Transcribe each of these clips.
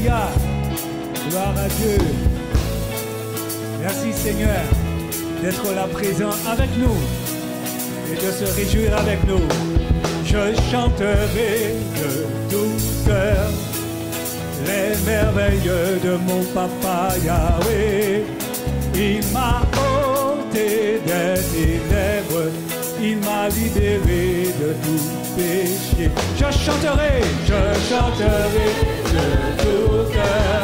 Alléluia. Gloire à Dieu. Merci Seigneur d'être là présent avec nous et de se réjouir avec nous. Je chanterai de tout cœur les merveilles de mon papa Yahweh. Il m'a ôté des ténèbres, il m'a libéré de tout péché. Je chanterai de tout cœur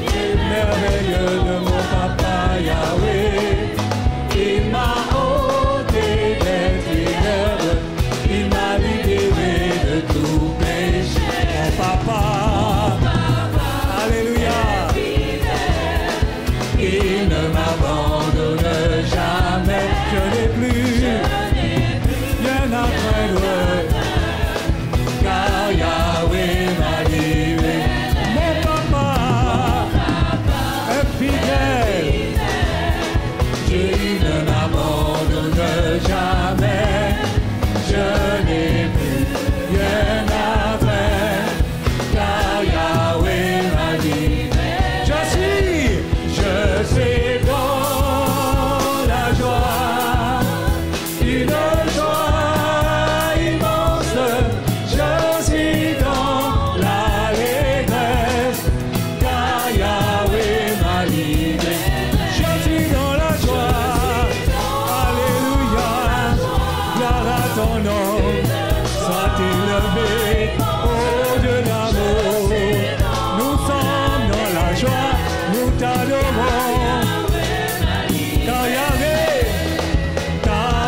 les merveilles de mon papa Yahweh. Il m'a ôté des ténèbres, il m'a libéré de tout péché. Mon papa, alléluia, il ne m'abandonne jamais. Je n'ai plus rien à craindre, car Yahweh m'a livré. Mon papa est fidèle, il ne m'abandonne jamais. Je n'ai plus rien à craindre, car Yahweh m'a livré. Je suis dans la joie, une joie immense. Je suis dans l'allégresse, car Yahweh m'a livré. Je suis dans la joie, alléluia, gloire à ton nom, sois élevé au-delà de nous sommes dans la joie, nous t'adorons. Car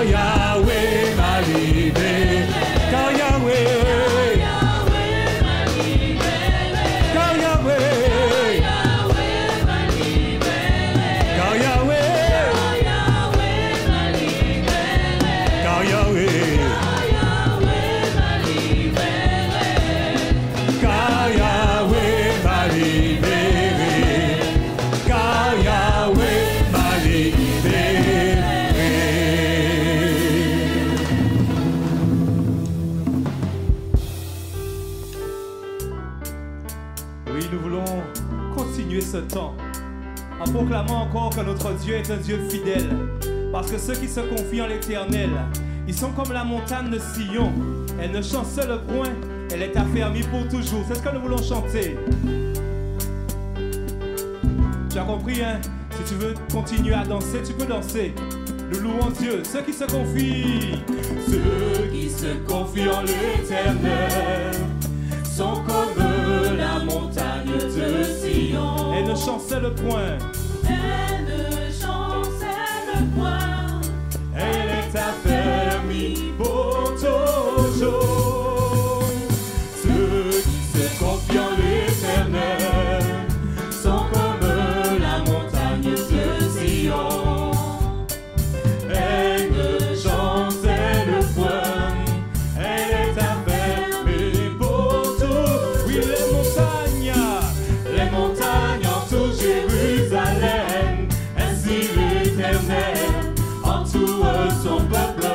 Yahweh m'a livré, car Yahweh, car Yahweh, car Yahweh, car Yahweh, car Yahweh m'a libéré, car Yahweh m'a libéré. Oui, nous voulons continuer ce temps en proclamant encore que notre Dieu est un Dieu fidèle. Parce que ceux qui se confient en l'Éternel, ils sont comme la montagne de Sion. Elle ne chancelle point, elle est affermie pour toujours. C'est ce que nous voulons chanter. Tu as compris, hein? Si tu veux continuer à danser, tu peux danser. Nous louons Dieu. Ceux qui se confient en l'Éternel sont comme la montagne de Sion. Elle ne chancelle point. Elle ne chancelle point. Elle est affermie pour toujours. Ceux qui se confient en l'Éternel sont comme la montagne de Sion. Elle ne chancelle point. Elle est affermie pour tout. Oui, les montagnes entourent Jérusalem. Ainsi l'Éternel entoure son peuple.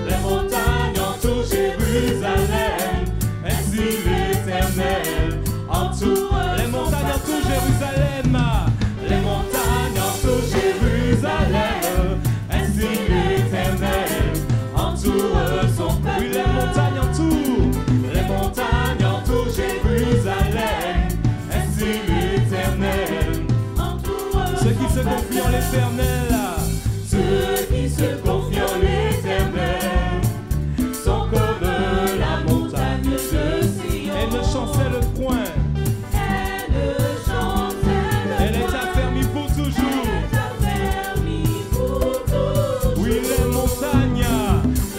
Les montagnes entourent Jérusalem. Ainsi l'Éternel entoure. Les montagnes entourent Jérusalem. Les montagnes entourent Jérusalem. Ainsi l'Éternel entoure son peuple. Oui, les montagnes entourent. Les montagnes entourent Jérusalem. Ainsi l'Éternel entoure. Ceux qui se confient en l'Éternel. Ceux qui se confient en l'Éternel sont comme la montagne de Sion. Elle ne chancelle point. Elle ne chancelle Elle est point. affermie pour toujours. Elle est affermie pour toujours. Oui,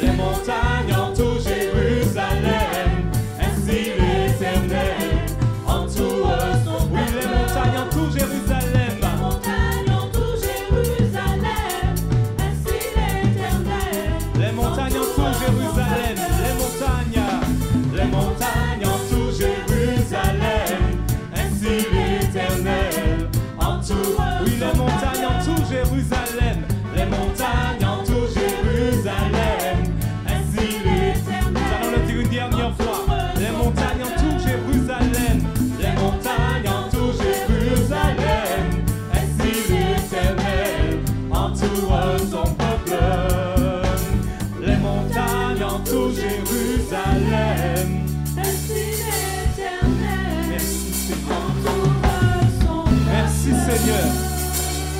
les montagnes entourent Jérusalem. Ainsi l'Éternel entoure son peuple. Oui, les montagnes entourent Jérusalem. Les montagnes entourent Jérusalem.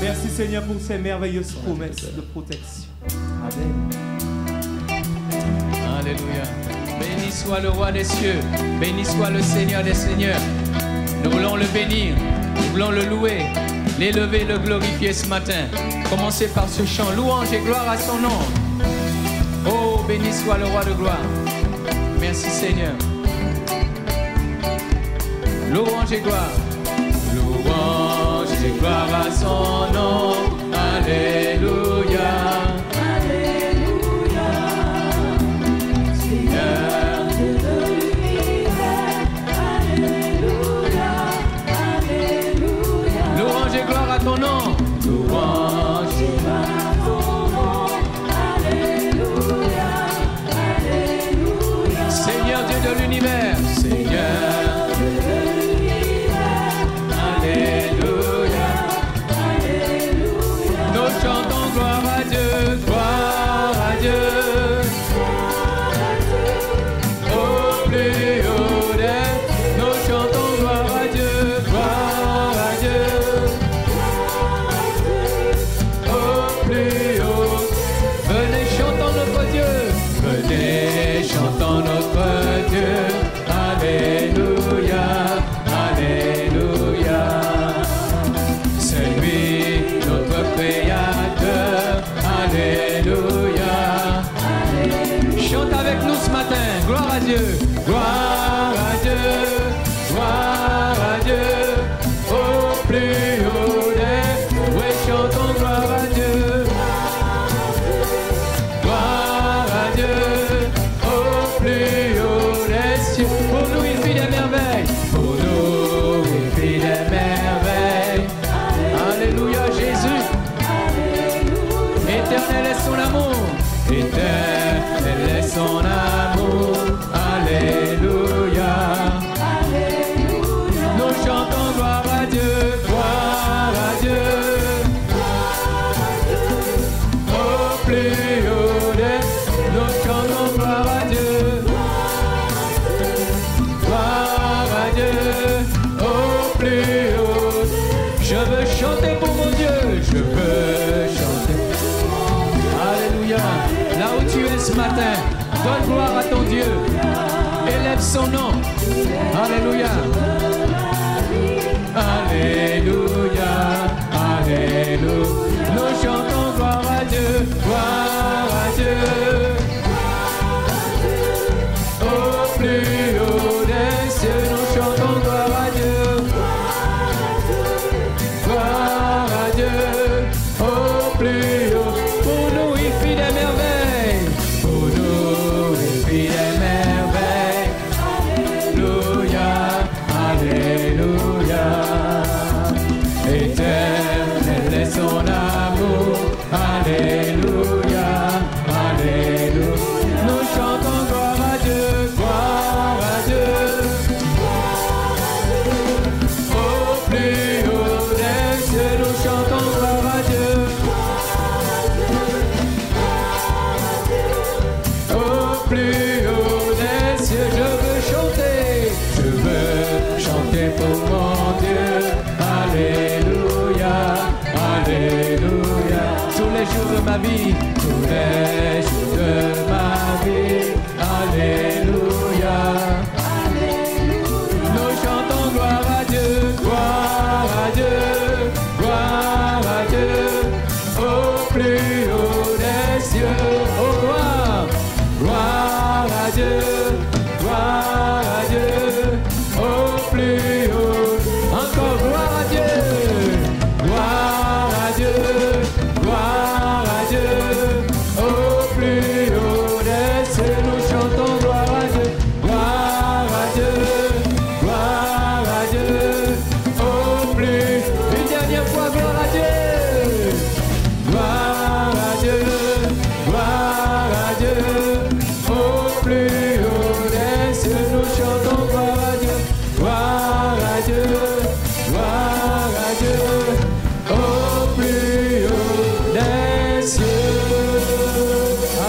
Merci Seigneur pour ces merveilleuses promesses de protection. Amen. Alléluia. Béni soit le roi des cieux. Béni soit le Seigneur des seigneurs. Nous voulons le bénir. Nous voulons le louer, l'élever, le glorifier ce matin. Commencez par ce chant. Louange et gloire à son nom. Oh, béni soit le roi de gloire. Merci Seigneur. Louange et gloire. Louange et gloire à son nom. Alléluia. Alléluia. Seigneur de l'univers. Alléluia. Alléluia. Louange et gloire à ton nom. Louange et gloire à ton nom. Alléluia. Alléluia. Seigneur Dieu de l'univers. Seigneur. Alléluia. Alléluia. Nous chantons gloire à Dieu, gloire à Dieu. Au plus haut des, nous chantons gloire à Dieu, gloire à Dieu. Au plus haut, venez chantons notre Dieu, venez chantons notre Dieu. Alléluia, alléluia. C'est lui notre Créateur. Alléluia. Chante avec nous ce matin. Gloire à Dieu. Gloire à Dieu. Gloire à Dieu. Au plus haut des. Oui, chantons gloire à Dieu. Gloire à Dieu. Au plus haut des cieux. Pour nous, il fit des merveilles. Pour nous, il fit des merveilles. Alléluia, Jésus. Éternel est son amour. Éternel est son amour. Alléluia. Nous chantons gloire à Dieu. Gloire à Dieu. Au plus haut des, nous chantons gloire à Dieu. Gloire à Dieu. Au plus haut. Je veux chanter pour mon Dieu. Je veux chanter. Alléluia. Là où tu es ce matin, donne gloire à ton Dieu. Élève son nom. Alléluia. Alléluia. Alléluia. Nous chantons gloire à Dieu. Gloire à Dieu. Au plus haut des cieux, nous chantons gloire à Dieu. Gloire à Dieu. Au plus haut. Pour nous, il fit des merveilles. Pour nous, il fit des merveilles. Alléluia. Alléluia. Éternel est son amour. Alléluia. Alléluia. Nous chantons gloire à Dieu. Gloire à Dieu. Au plus haut des cieux, nous chantons gloire à Dieu. Au plus haut des cieux, je veux chanter. Je veux chanter pour mon Dieu. Alléluia. Alléluia. Tous les jours de ma vie. Tous les jours de ma vie. Alléluia. Nous chantons gloire à Dieu. Gloire à Dieu. Gloire à Dieu. Au plus haut des cieux. Oh gloire. Gloire à Dieu. Gloire à Dieu. Au plus haut. Encore gloire à Dieu. Gloire à Dieu. Gloire à Dieu. Au plus haut des cieux, nous chantons gloire à Dieu. Gloire à Dieu. Gloire à Dieu. Au plus. Une dernière fois, gloire à Dieu. Gloire à Dieu. Gloire à Dieu. Au plus haut des cieux, nous chantons gloire à Dieu. Gloire à Dieu. Gloire à Dieu. Au plus haut des cieux.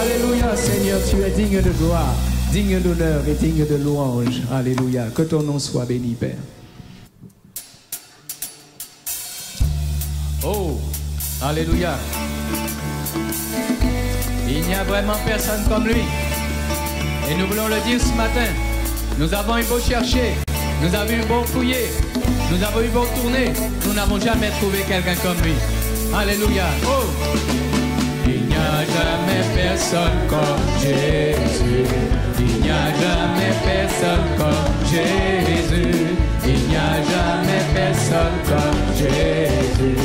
Alléluia, Seigneur, tu es digne de gloire, digne d'honneur et digne de louange. Alléluia, que ton nom soit béni, Père. Oh, alléluia. Il n'y a vraiment personne comme lui. Et nous voulons le dire ce matin. Nous avons eu beau chercher, nous avons eu beau fouiller, nous avons eu beau tourner, nous n'avons jamais trouvé quelqu'un comme lui. Alléluia. Oh! Il n'y a jamais personne comme Jésus. Il n'y a jamais personne comme Jésus. Il n'y a jamais personne comme Jésus.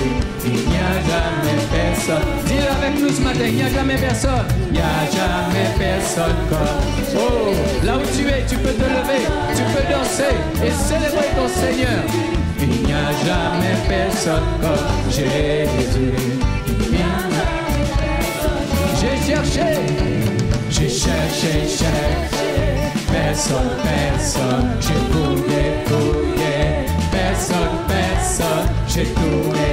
Il n'y a jamais personne. Dis-le avec nous ce matin, il n'y a jamais personne. Il n'y a jamais personne comme. Oh, là où tu es, tu peux te lever, tu peux danser et célébrer ton Seigneur. Il n'y a jamais personne comme Jésus. J'ai cherché, personne, j'ai fouillé, personne, j'ai tourné,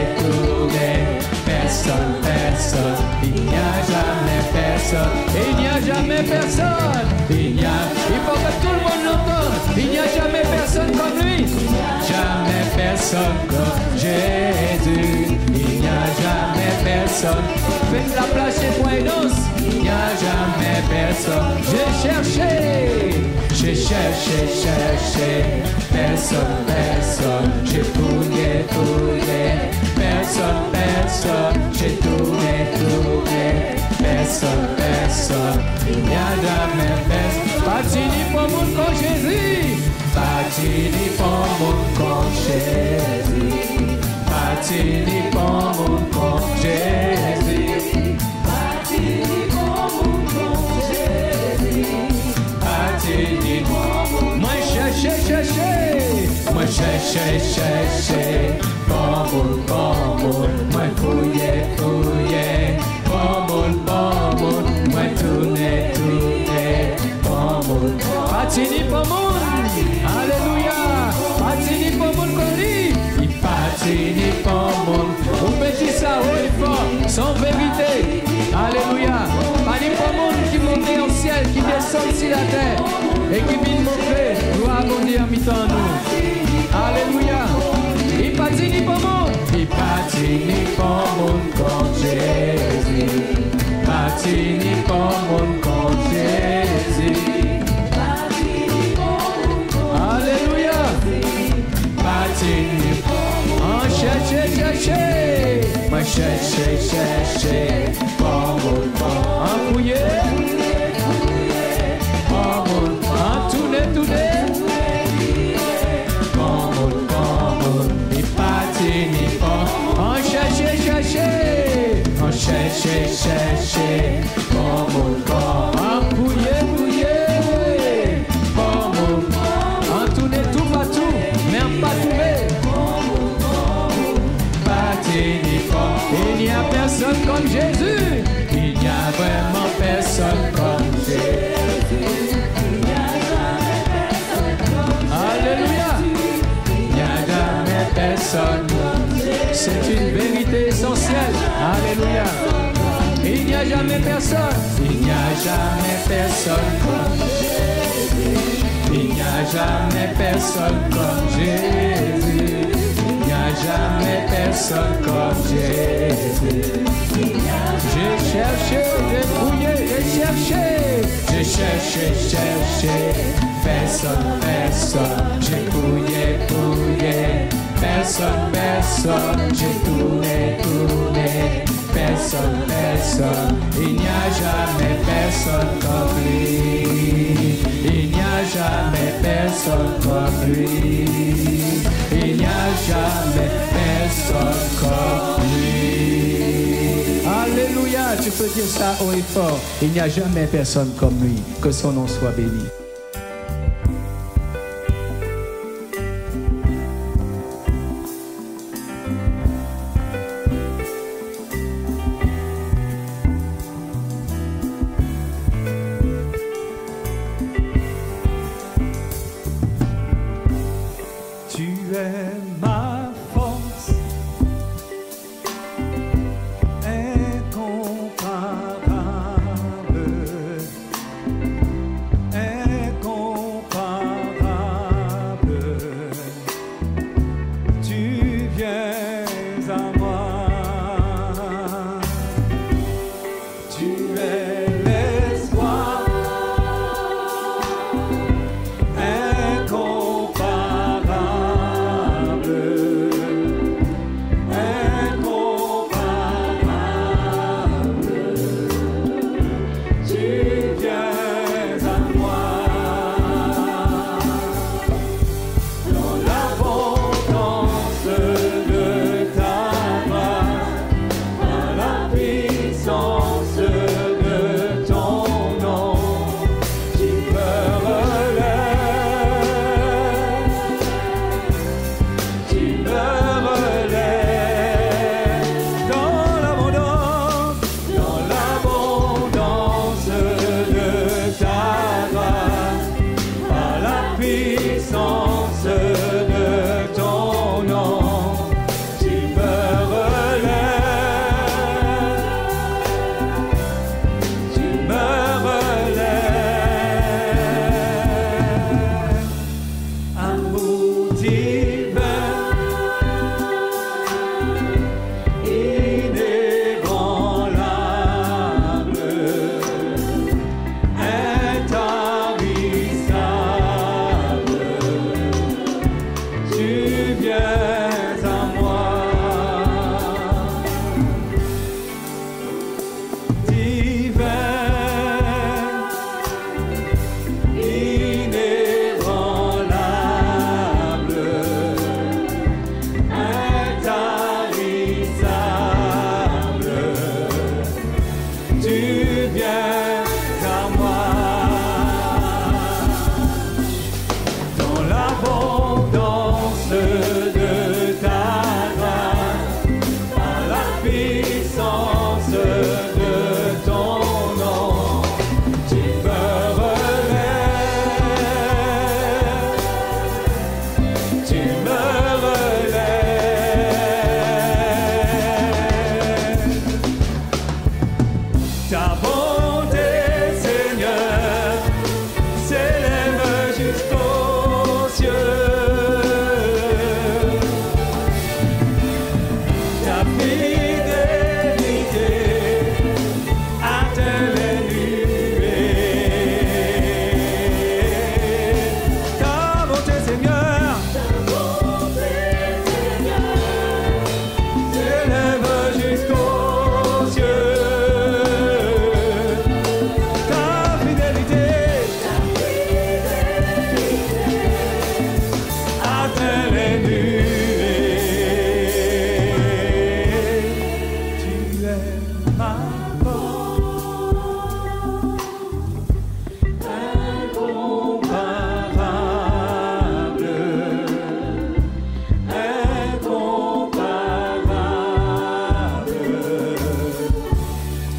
personne, il n'y a jamais personne, il n'y a jamais personne, il faut que tout le monde l'entende, il n'y a jamais personne comme lui, jamais personne comme Jésus, il n'y a jamais personne, faites la place chez toi et danse. Il n'y a jamais personne. J'ai cherché, personne, j'ai fouillé, personne, j'ai tourné, personne, il n'y a jamais personne. Pas-t-il pour mon con Jésus, pas-t-il pour mon con Jésus, pas-t-il pour mon con Jésus. Moi cherché, bon, moi fouillé, bon, moi tourné, bon, patini pour mon, alléluia, patini pour mon colis, il patini pour mon, on peut dire ça haut et fort, sans vérité, alléluia, patini pour mon qui monte au ciel, qui descend sur la terre, et qui vient montrer, gloire à Dieu en mi-temps nous, alléluia, il patini pour mon, comme Jésus, patini pour mon comme Jésus. Alléluia. Patini. On cherche. Moi cherche. Bon. En fouiller. En tourner. Bon. Et patini. On cherche. On cherche. Bon. En fouiller. En tourner tout partout, même pas trouvé. Il n'y a personne comme Jésus. Il n'y a vraiment personne comme Jésus. Alléluia. Il n'y a jamais personne. C'est une vérité essentielle. Alléluia. Il n'y a jamais personne. Il n'y a jamais personne comme Jésus. Il n'y a jamais personne comme Jésus. Il n'y a jamais personne comme Jésus. J'ai cherché, j'ai fouillé, j'ai cherché, personne, j'ai fouillé, personne, j'ai tourné, personne, il n'y a jamais personne comme lui. Il n'y a jamais personne comme lui. Il n'y a jamais personne comme lui. Alléluia, tu peux dire ça haut et fort. Il n'y a jamais personne comme lui. Que son nom soit béni. Tu viens à moi. viens à moi. Divin, inébranlable, intarissable, tu viens à moi. Dans l'abondance de ta grâce, par la puissance de ton nom, tu me relèves, tu me relèves. Ta bonté, Seigneur, s'élève jusqu'aux cieux. Ta fidélité atteint les nuées. Ta bonté, Seigneur, s'élève jusqu'aux cieux. Ta fidélité atteint les nuées. Tu es ma force incomparable, incomparable.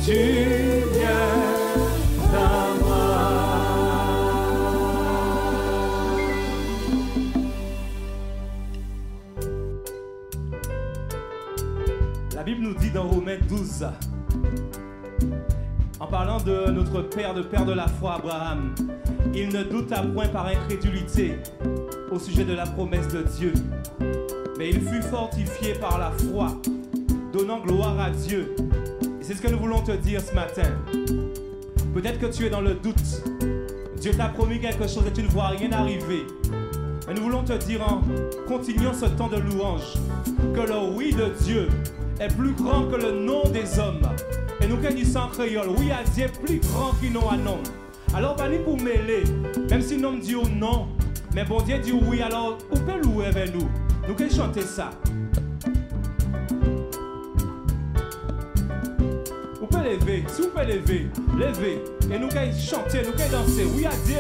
Tu viens à moi. La Bible nous dit dans Romains 12, en parlant de notre père de la foi, Abraham, il ne douta point par incrédulité au sujet de la promesse de Dieu, mais il fut fortifié par la foi, donnant gloire à Dieu. Et c'est ce que nous voulons te dire ce matin. Peut-être que tu es dans le doute. Dieu t'a promis quelque chose et tu ne vois rien arriver. Mais nous voulons te dire en continuant ce temps de louange que le oui de Dieu est plus grand que le nom des hommes. Et nous qui disons en créole, oui à Dieu est plus grand qu'il non à nom. Alors pas ni pour mêler, même si l'homme dit au non, mais bon Dieu dit oui, alors on peut louer avec nous. Nous qui chanter ça. Vous pouvez lever, si vous pouvez lever, levez. Et nous qui chanter, nous qui danser, oui à Dieu.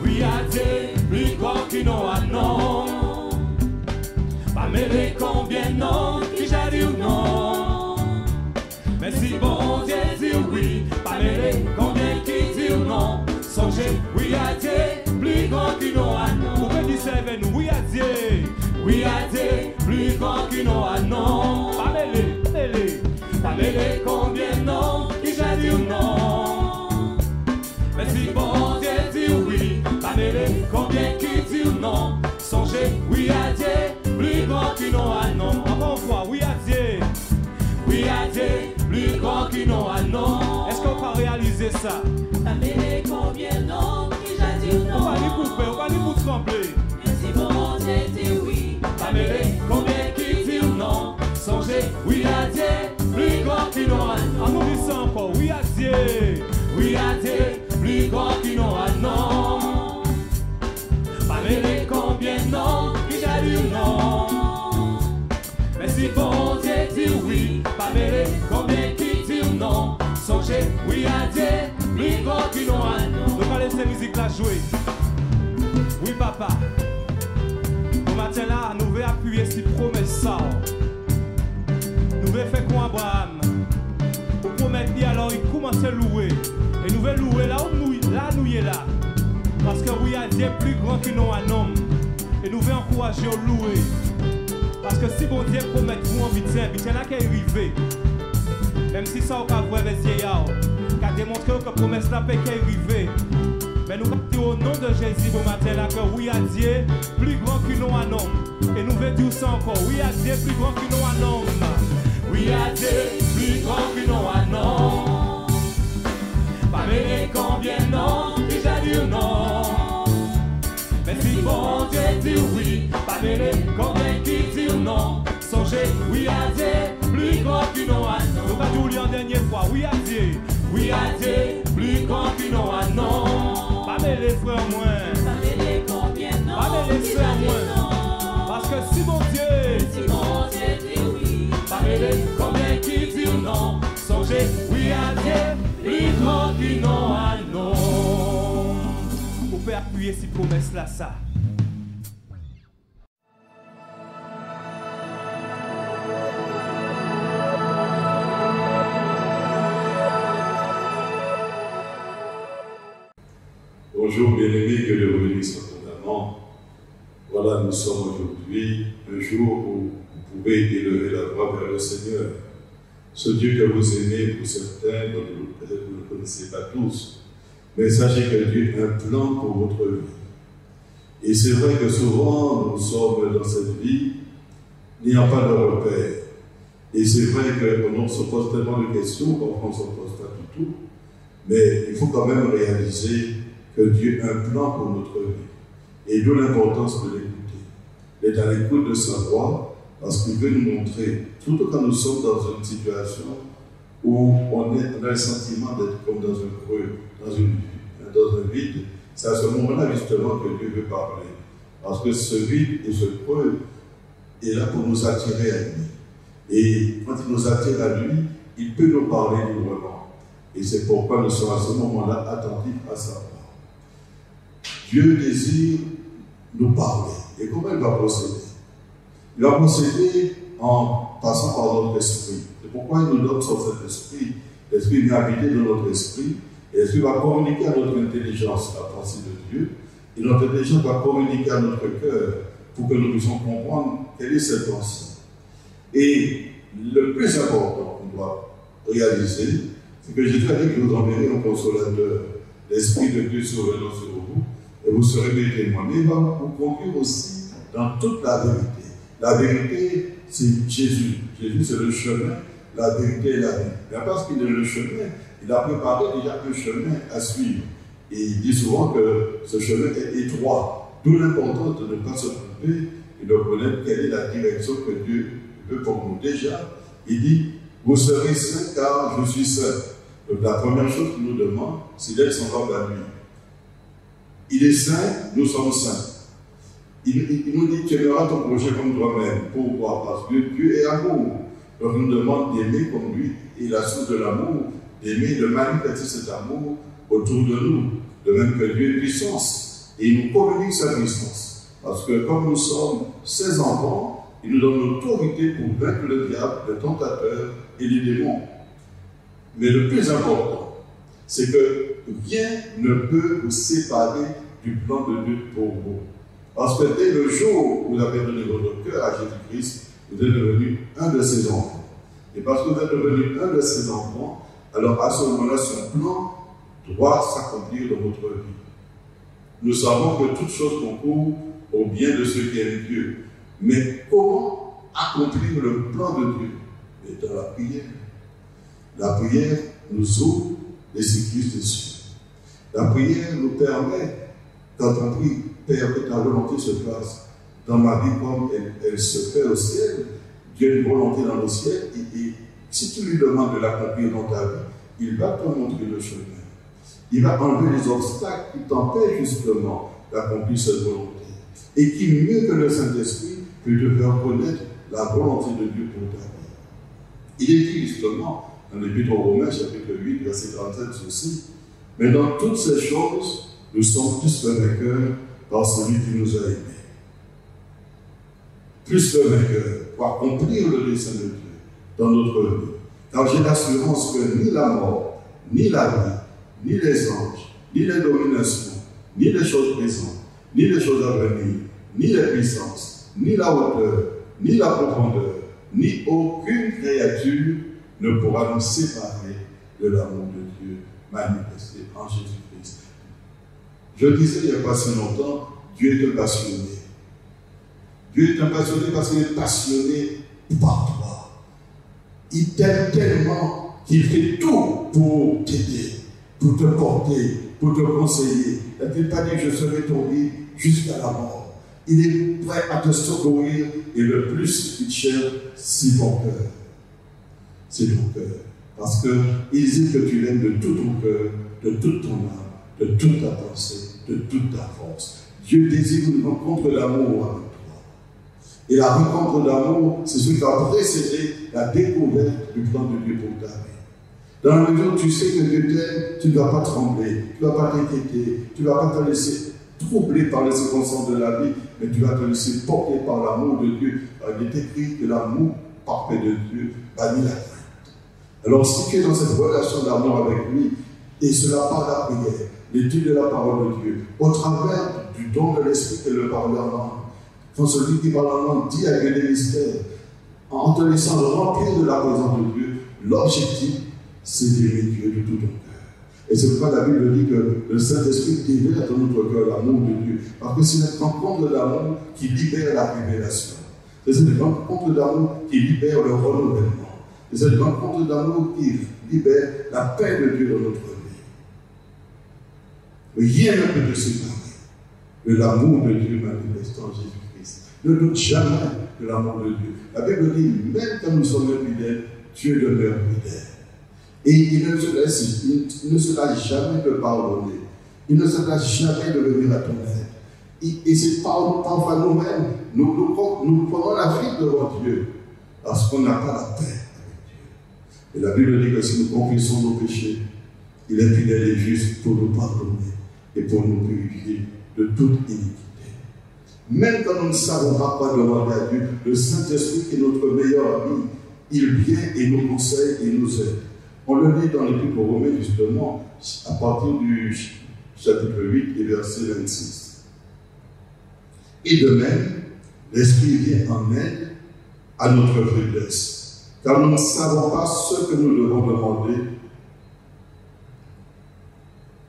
Oui à Dieu, plus grand qu'il non à non. Pas mêler combien non, qui j'ai dit ou non. Mais si bon Dieu dit oui, pas mêler combien qui dit ou non. Songez, oui à Dieu, plus grand qu'il non à non. Vous pouvez dire ça avec nous, oui à Dieu. Oui à Dieu, plus grand qu'il non à non. Pas mêler, mêler. Pas mêler combien non, qui j'ai dit ou non. Mais si bon Dieu dit oui, pas mêler combien qui dit ou non. Songez, oui à Dieu, plus grand qu'il non à non. Encore une fois, oui à Dieu. Oui à Dieu, plus grand qu'il non à non. Est-ce qu'on peut réaliser ça? Pas mêler combien non, qui j'ai dit ou On non. va aller pour faire, on va aller pour trembler. Mais si bon Dieu dit oui, Pas mêler combien qui dit ou non. Songez, oui à Dieu, plus grand qu'il non à non. On nous dit ça encore, oui à Dieu. Oui à Dieu, plus grand qu'il non à non. Pas mêler combien non, qui j'ai dit ou non. Mais si bon Dieu dit oui, pas mêler combien qui dit ou non. Songez, oui à Dieu, plus grand qu'il non à non. Donc on va laisser la musique là jouer. Oui papa. Au matin là, nous voulons appuyer cette promesse ça. Nous voulons faire quoi Abraham? Pour promettre lui alors il commence à louer. Et nous voulons louer là où nous y est là. Parce que oui à Dieu est plus grand que nous un homme. Et nous voulons encourager à louer. Parce que si bon Dieu promet vous en vite, là qui est arrivé. Même si ça, on va voir avec vieillard, qui a démontré que la promesse n'a pas arrivé. Mais nous allons dire au nom de Jésus au matin là que oui à Dieu, plus grand que nous un homme. Et nous voulons dire ça encore, oui à Dieu, plus grand que nous un homme. Oui à Dieu, plus grand que nous un homme. Pas mêler combien non, qui j'ai dit non. Mais si Si bon Dieu dit oui, pas mêler combien qui dit non. Songez, oui à Dieu, plus grand qu'une non à Nous non. va tout lire en dernière fois. Oui à Dieu. Oui à Dieu, plus grand qu'une non à non. Pas mêler frère moins. Pas mêler combien non. Pas mêler qui sœur a dit moins. non. Parce que si mon Dieu. Si bon Dieu dit oui. Pas mêler combien qui dit non. Songez, oui à Dieu, plus grand qu'une non à non. Vous pouvez appuyer ces promesses là, ça. Bonjour bien-aimés, que le bénisse abondamment. Voilà, nous sommes aujourd'hui un jour où vous pouvez élever la voix vers le Seigneur. Ce Dieu que vous aimez, pour certains, dont peut-être vous ne connaissez pas tous. Mais sachez que Dieu a un plan pour votre vie. Et c'est vrai que souvent, nous sommes dans cette vie, n'ayant pas de repère. Et c'est vrai qu'on se pose tellement de questions, parfois on ne se pose pas du tout. Mais il faut quand même réaliser que Dieu a un plan pour notre vie. Et d'où l'importance de l'écouter. D'être à l'écoute de sa voix, parce qu'il veut nous montrer, surtout quand nous sommes dans une situation où on a le sentiment d'être comme dans un creux, dans un vide, c'est à ce moment-là justement que Dieu veut parler. Parce que ce vide et ce creux est là pour nous attirer à lui. Et quand il nous attire à lui, il peut nous parler librement. Et c'est pourquoi nous sommes à ce moment-là attentifs à sa voix. Dieu désire nous parler. Et comment il va procéder? Il va procéder en passant par notre esprit. C'est pourquoi il nous donne son Saint-Esprit. L'Esprit vient habiter dans notre esprit. Et l'Esprit va communiquer à notre intelligence la pensée de Dieu. Et notre intelligence va communiquer à notre cœur pour que nous puissions comprendre quelle est cette pensée. Et le plus important qu'on doit réaliser, c'est que Jésus a dit que vous enverrez un consolateur, l'Esprit de Dieu survenant sur vous, et vous serez mes témoins. Mais il va vous conduire aussi dans toute la vérité. La vérité, c'est Jésus. Jésus, c'est le chemin, la vérité et la vie. Mais parce qu'il est le chemin, il a préparé déjà un chemin à suivre. Et il dit souvent que ce chemin est étroit. D'où l'importance de ne pas se tromper et de connaître quelle est la direction que Dieu veut pour nous. Déjà, il dit, vous serez saints car je suis saint. Donc la première chose qu'il nous demande, c'est d'être semblable à lui. Il est saint, nous sommes saints. Il nous dit, tu aimeras ton prochain comme toi-même. Pourquoi? Parce que Dieu est amour. Donc il nous demande d'aimer comme lui. Et la source de l'amour, d'aimer, de manifester cet amour autour de nous. De même que Dieu est puissance. Et il nous communique sa puissance. Parce que comme nous sommes ses enfants, il nous donne l'autorité pour vaincre le diable, le tentateur et les démons. Mais le plus important, c'est que rien ne peut vous séparer du plan de Dieu pour vous. Parce que dès le jour où vous avez donné votre cœur à Jésus-Christ, vous êtes devenu un de ses enfants. Et parce que vous êtes devenu un de ses enfants, alors à ce moment-là, son plan doit s'accomplir dans votre vie. Nous savons que toute chose concourt au bien de ceux qui aiment Dieu. Mais comment accomplir le plan de Dieu? Et dans la prière. La prière nous ouvre les cycles des cieux. La prière nous permet, quand on prie, Père, que ta volonté se fasse dans ma vie comme elle se fait au ciel. Dieu a une volonté dans le ciel et si tu lui demandes de l'accomplir dans ta vie, il va te montrer le chemin. Il va enlever les obstacles qui t'empêchent justement d'accomplir cette volonté. Et qui, mieux que le Saint-Esprit, peut te faire connaître la volonté de Dieu pour ta vie. Il est dit justement dans l'Épître aux Romains, chapitre 8, verset 37, ceci. Mais dans toutes ces choses, nous sommes plus que vainqueurs par celui qui nous a aimés. Plus que vainqueurs pour accomplir le dessein de Dieu dans notre vie. Car j'ai l'assurance que ni la mort, ni la vie, ni les anges, ni les dominations, ni les choses présentes, ni les choses à venir, ni les puissances, ni la hauteur, ni la profondeur, ni aucune créature ne pourra nous séparer de l'amour de Dieu manifesté en Jésus-Christ. Je disais il n'y a pas si longtemps, Dieu est un passionné. Dieu est un passionné parce qu'il est passionné par toi. Il t'aime tellement qu'il fait tout pour t'aider, pour te porter, pour te conseiller. Il n'a pas dit je serai ton guide, jusqu'à la mort. Il est prêt à te secourir et le plus qu'il cherche, c'est ton cœur. C'est ton cœur. Parce qu'il dit que tu l'aimes de tout ton cœur, de toute ton âme, de toute ta pensée, de toute ta force. Dieu désire une rencontre d'amour avec toi. Et la rencontre d'amour, c'est ce qui va précéder la découverte du plan de Dieu pour ta vie. Dans la mesure où tu sais que Dieu t'aime, tu ne vas pas trembler, tu ne vas pas t'inquiéter, tu ne vas pas te laisser troubler par les circonstances de la vie, mais tu vas te laisser porter par l'amour de Dieu. Il est écrit que l'amour parfait de Dieu bannit la crainte. Alors si tu es dans cette relation d'amour avec lui, et cela par la prière, l'étude de la parole de Dieu, au travers du don de l'esprit et le parler en langue, quand celui qui parle en langue dit avec des mystères, en te laissant remplir de la présence de Dieu, l'objectif, c'est d'aimer Dieu de tout ton cœur. Et c'est pourquoi la Bible dit que le Saint-Esprit déverse dans notre cœur l'amour de Dieu. Parce que c'est cette rencontre d'amour qui libère la révélation. C'est cette rencontre d'amour qui libère le renouvellement. C'est cette rencontre d'amour qui libère la paix de Dieu dans notre vie. Rien ne peut te séparer de l'amour de Dieu manifesté en Jésus-Christ. Ne doute jamais de l'amour de Dieu. La Bible dit, même quand nous sommes infidèles, Dieu demeure fidèle. Et il ne se lasse jamais de pardonner. Il ne se lasse jamais de venir à ton aide. Et c'est parfois nous-mêmes, nous prenons la fuite devant Dieu parce qu'on n'a pas la paix avec Dieu. Et la Bible dit que si nous confessons nos péchés, il est fidèle et juste pour nous pardonner et pour nous purifier de toute iniquité. Même quand nous ne savons pas quoi demander à Dieu, le Saint-Esprit qui est notre meilleur ami, il vient et nous conseille et nous aide. On le lit dans l'Épître aux Romains, justement, à partir du chapitre 8 et verset 26. Et de même, l'Esprit vient en aide à notre faiblesse, car nous ne savons pas ce que nous devons demander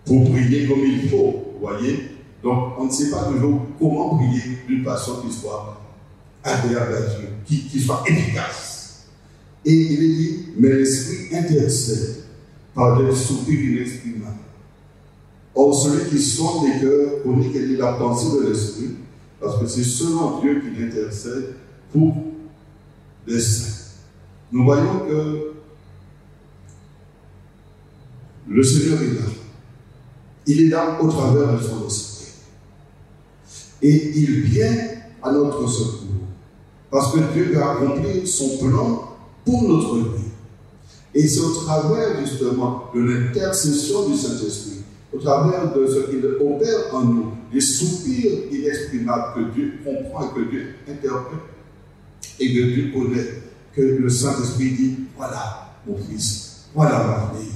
pour prier comme il faut, voyez. Donc, on ne sait pas toujours comment prier d'une façon qui soit agréable à Dieu, qui soit efficace. Et il est dit, mais l'Esprit intercède par des soupirs inexprimables. Or, celui qui sonde les cœurs connaît quelle est la pensée de l'Esprit, parce que c'est selon Dieu qu'il intercède pour les saints. Nous voyons que le Seigneur est là. Il est là au travers de son Esprit. Et il vient à notre secours. Parce que Dieu va accomplir son plan pour notre vie. Et c'est au travers justement de l'intercession du Saint-Esprit, au travers de ce qu'il opère en nous, les soupirs inexprimables que Dieu comprend et que Dieu interprète et que Dieu connaît, que le Saint-Esprit dit, voilà mon fils, voilà ma fille.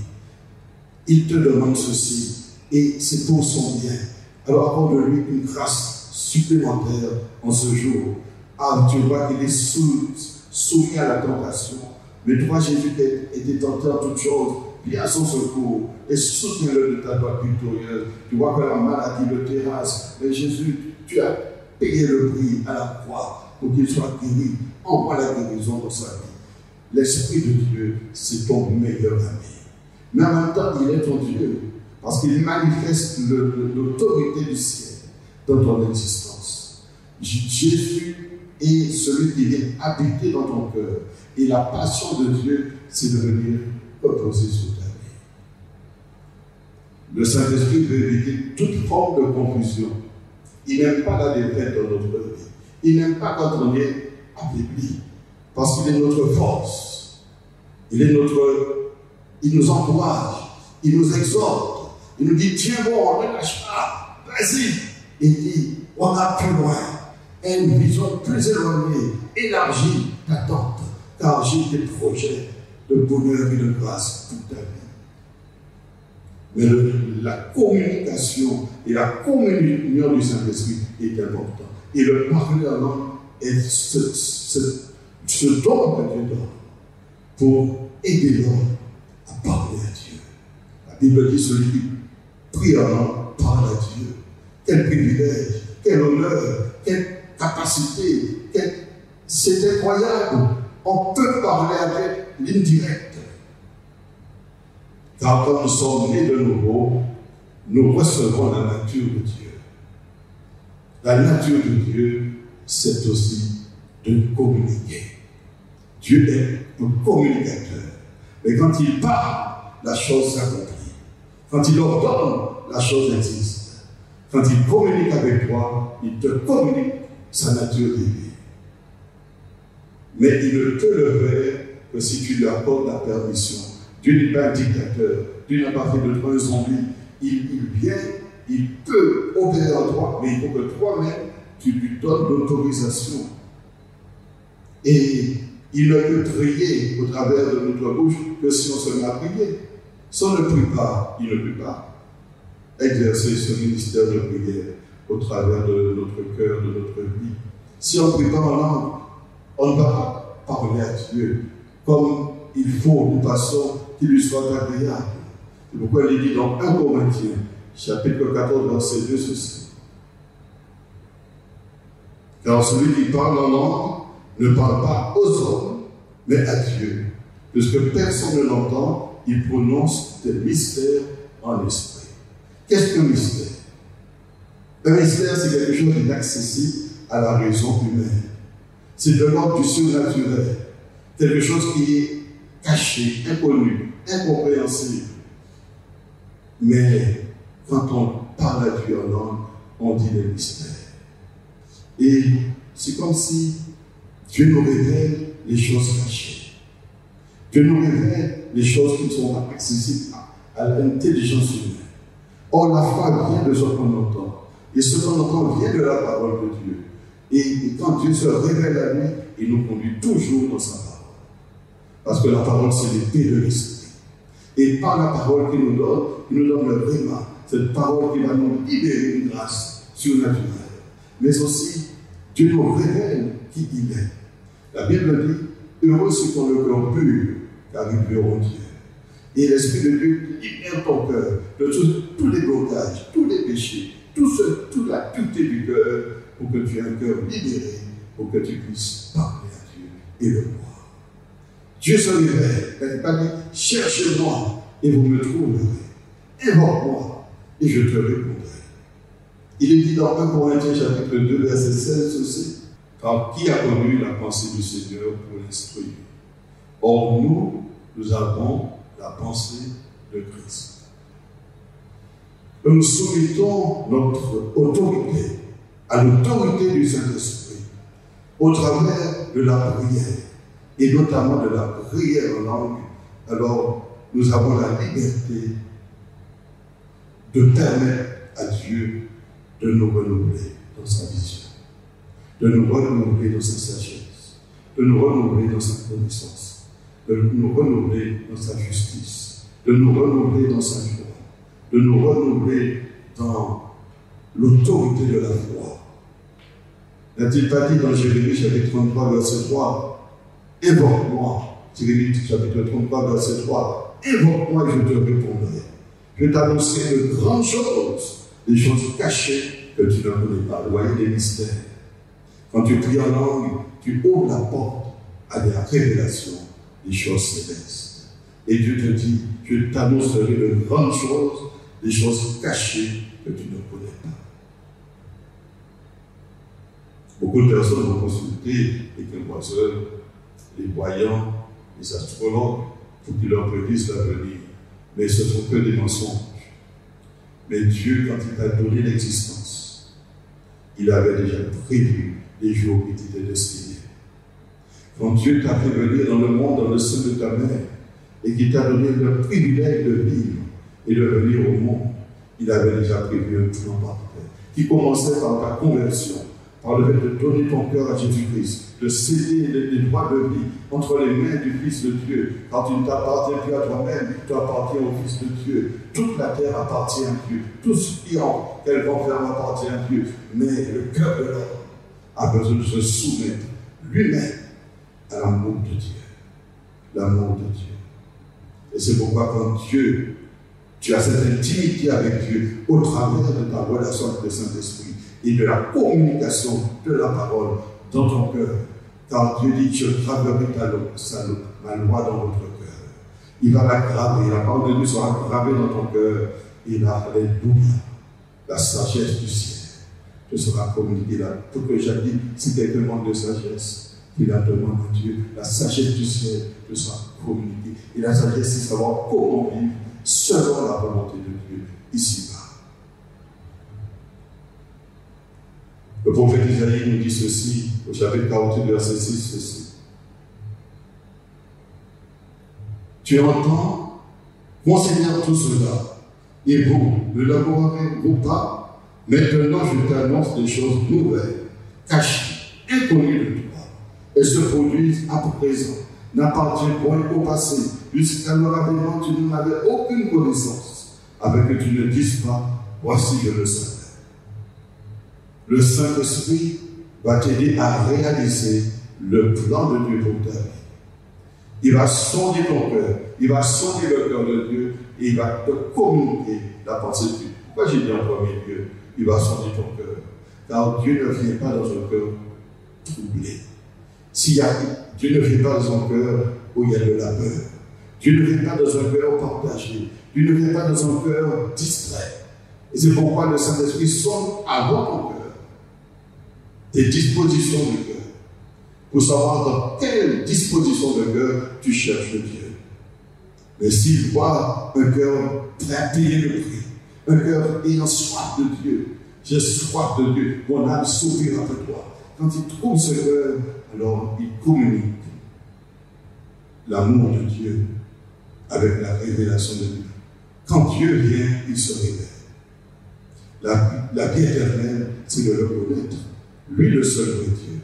Il te demande ceci et c'est pour son bien. Alors accorde-lui une grâce supplémentaire en ce jour. Ah, tu vois qu'il est soumis à la tentation. Mais toi, Jésus, qui était tenté en toutes choses, viens à son secours et soutiens-le de ta droite victorieuse. Tu vois que la maladie le terrasse. Mais Jésus, tu as payé le prix à la croix pour qu'il soit guéri. Envoie la guérison dans sa vie. L'Esprit de Dieu, c'est ton meilleur ami. Mais en même temps, il est ton Dieu, parce qu'il manifeste l'autorité du ciel dans ton existence. Jésus est celui qui vient habiter dans ton cœur. Et la passion de Dieu, c'est de venir reposer sur ta vie. Le Saint-Esprit veut éviter toute forme de confusion. Il n'aime pas la défaite dans notre vie. Il n'aime pas quand on est affaibli. Parce qu'il est notre force. Il nous encourage. Il nous exhorte. Il nous dit, tiens bon, ne lâche pas. Vas-y. Il dit, on va plus loin. Et une vision plus éloignée, élargie, t'attente. Car j'ai des projets de bonheur et de grâce toute ta vie. Mais la communication et la communion du Saint-Esprit est importante. Et le parler en langue est ce don que Dieu donne pour aider l'homme à parler à Dieu. La Bible dit celui qui prie en langue parle à Dieu. Quel privilège, quel honneur, quelle capacité, c'est incroyable. On peut parler avec l'indirect. Car quand nous sommes nés de nouveau, nous recevons la nature de Dieu. La nature de Dieu, c'est aussi de communiquer. Dieu est un communicateur. Mais quand il parle, la chose s'accomplit. Quand il ordonne, la chose existe. Quand il communique avec toi, il te communique sa nature divine. Mais il ne te le fait que si tu lui accordes la permission. Dieu n'est pas un dictateur. Dieu n'a pas fait de toi un zombie. Il vient, il peut opérer en toi, mais il faut que toi-même, tu lui donnes l'autorisation. Et il ne peut prier au travers de notre bouche que si on se met à prier. Si on ne prie pas, il ne peut pas exercer ce ministère de prière au travers de notre cœur, de notre vie. Si on ne prie pas en langue, on ne va pas parler à Dieu comme il faut, d'une façon qui lui soit agréable. C'est pourquoi il dit dans 1 Corinthiens, chapitre 14, verset 2, ceci. Car celui qui parle en langue ne parle pas aux hommes, mais à Dieu. Puisque personne ne l'entend, il prononce des mystères en esprit. Qu'est-ce qu'un mystère? Un mystère, c'est quelque chose d'inaccessible à la raison humaine. C'est de l'ordre du surnaturel. Quelque chose qui est caché, inconnu, incompréhensible. Mais quand on parle à Dieu en langue, on dit des mystères. Et c'est comme si Dieu nous révèle les choses cachées. Dieu nous révèle les choses qui ne sont pas accessibles à l'intelligence humaine. Or, la foi vient de ce qu'on entend. Et ce qu'on entend vient de la parole de Dieu. Et quand Dieu se révèle à lui, il nous conduit toujours dans sa parole. Parce que la parole, c'est l'épée de l'esprit. Et par la parole qu'il nous donne le réma, cette parole qui va nous libérer une grâce surnaturelle. Mais aussi, Dieu nous révèle qui il est. La Bible dit, heureux ceux qui ont le cœur pur, car ils verront Dieu. Et l'Esprit de Dieu libère ton cœur de tous les blocages, tous les péchés, toute la pureté du cœur, pour que tu aies un cœur libéré, pour que tu puisses parler à Dieu et le voir. Dieu se révèle, il n'a pas dit, cherchez-moi et vous me trouverez. Invoque-moi et je te répondrai. Il est dit dans 1 Corinthiens chapitre 2, verset 16 ceci. Car qui a connu la pensée du Seigneur pour l'instruire? Or nous avons la pensée de Christ. Nous soumettons notre autorité à l'autorité du Saint-Esprit au travers de la prière, et notamment de la prière en langue. Alors, nous avons la liberté de permettre à Dieu de nous renouveler dans sa vision, de nous renouveler dans sa sagesse, de nous renouveler dans sa connaissance, de nous renouveler dans sa justice, de nous renouveler dans sa joie, de nous renouveler dans l'autorité de la foi. N'a-t-il pas dit dans Jérémie chapitre 33, verset 3, invoque-moi, Jérémie chapitre 33, verset 3, invoque-moi et je te répondrai. Je t'annoncerai de grandes choses, des choses cachées que tu ne connais pas. Vous voyez des mystères. Quand tu pries en langue, tu ouvres la porte à la révélation des choses célestes. Et Dieu te dit, je t'annoncerai de grandes choses, des choses cachées que tu ne connais pas. Beaucoup de personnes vont consulter les quinquoiseurs, les voyants, les astrologues, pour qu'ils leur prédisent l'avenir. Mais ce ne sont que des mensonges. Mais Dieu, quand il t'a donné l'existence, il avait déjà prévu les jours qui t'étaient destinés. Quand Dieu t'a fait venir dans le monde, dans le sein de ta mère, et qu'il t'a donné le privilège de vivre et de venir au monde, il avait déjà prévu un plan parfait, qui commençait par ta conversion, par le fait de donner ton cœur à Jésus-Christ, de céder les droits de vie entre les mains du Fils de Dieu. Quand tu ne t'appartiens plus à toi-même, tu appartiens au Fils de Dieu. Toute la terre appartient à Dieu. Tout ce qui en qu'elle renferme appartient à Dieu. Mais le cœur de l'homme a besoin de se soumettre lui-même à l'amour de Dieu. L'amour de Dieu. Et c'est pourquoi quand Dieu, tu as cette intimité avec Dieu au travers de ta relation avec le Saint-Esprit et de la communication de la parole dans ton cœur. Car Dieu dit, je graverai ma loi dans votre cœur. Il va la graver, la parole de Dieu sera gravée dans ton cœur. Et là, alléluia, la sagesse du ciel te sera communiqué là. Tout que j'ai dit, si quelqu'un manque de sagesse, il a demandé à Dieu, la sagesse du ciel te sera communiquée. Et la sagesse, c'est savoir comment vivre selon la volonté de Dieu, ici-bas. Le prophète Isaïe nous dit ceci, au chapitre 48, verset 6, ceci. Tu entends, mon Seigneur, tout cela, et vous, ne l'aurez-vous pas? Maintenant, je t'annonce des choses nouvelles, cachées, inconnues de toi. Elles se produisent à présent, n'appartiennent point au passé. Jusqu'à leur avènement, tu n'en avais aucune connaissance, avec que tu ne dises pas, voici je le savais. Le Saint-Esprit va t'aider à réaliser le plan de Dieu pour ta vie. Il va sonder ton cœur, il va sonder le cœur de Dieu et il va te communiquer la pensée de Dieu. Pourquoi j'ai dit en premier lieu, il va sonder ton cœur? Car Dieu ne vient pas dans un cœur troublé. Dieu ne vient pas dans un cœur où il y a de la peur. Dieu ne vient pas dans un cœur partagé. Dieu ne vient pas dans un cœur distrait. Et c'est pourquoi le Saint-Esprit sonde avant ton cœur des dispositions du cœur, pour savoir dans quelle disposition de cœur tu cherches Dieu. Mais s'il voit un cœur prêt à payer le prix, un cœur ayant soif de Dieu, j'ai soif de Dieu, mon âme s'ouvrira de toi. Quand il trouve ce cœur, alors il communique l'amour de Dieu avec la révélation de Dieu. Quand Dieu vient, il se révèle. La vie éternelle, c'est de le connaître. Lui, le seul vrai Dieu,